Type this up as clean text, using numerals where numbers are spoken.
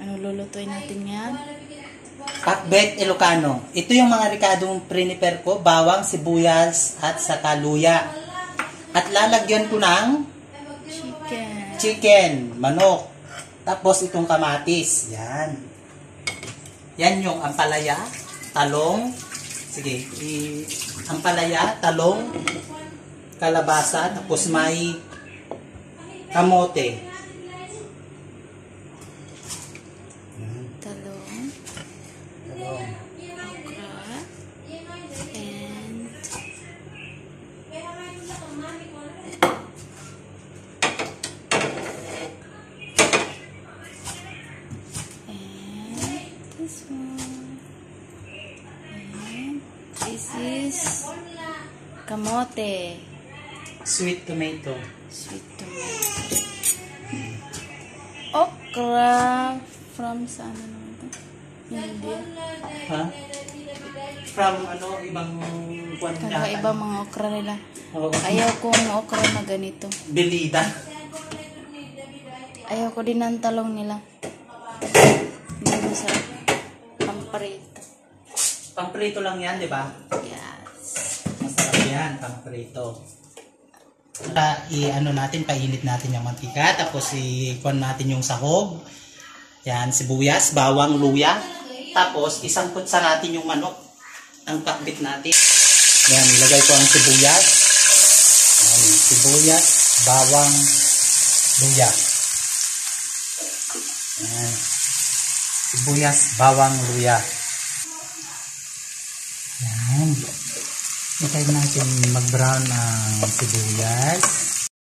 Ano lulutuin natin yan? Pakbet Ilocano. Ito yung mga ricadong prepare ko, bawang, sibuyas, at saka luya. At lalagyan ko ng chicken, manok. Tapos itong kamatis. Yan. Yan yung ampalaya, talong. Sige, ampalaya, talong, kalabasa, tapos may kamote. Talong, okra, and this one. And this is kamote. Sweet tomato. Sweet tomato. Okra from saan naman ito? India. Ha? From ibang buwan Iba mga okra nila. Oo. Ayaw kong okra na ganito. Belida. Ayaw ko din ng talong nila. Hindi masarap. Pamprito. Pamprito lang yan, di ba? Yes. Masarap yan, pamprito. Painit natin yung mantika, tapos i-kuan natin yung sahog. Yan, sibuyas, bawang, luya. Tapos, isangkot sa natin yung manok ng pakbit natin. Yan, ilagay ko ang sibuyas. Yan, sibuyas, bawang, luya. Yan. Sibuyas, bawang, luya. Yan. Hintay natin mag-brown ang sibuyas.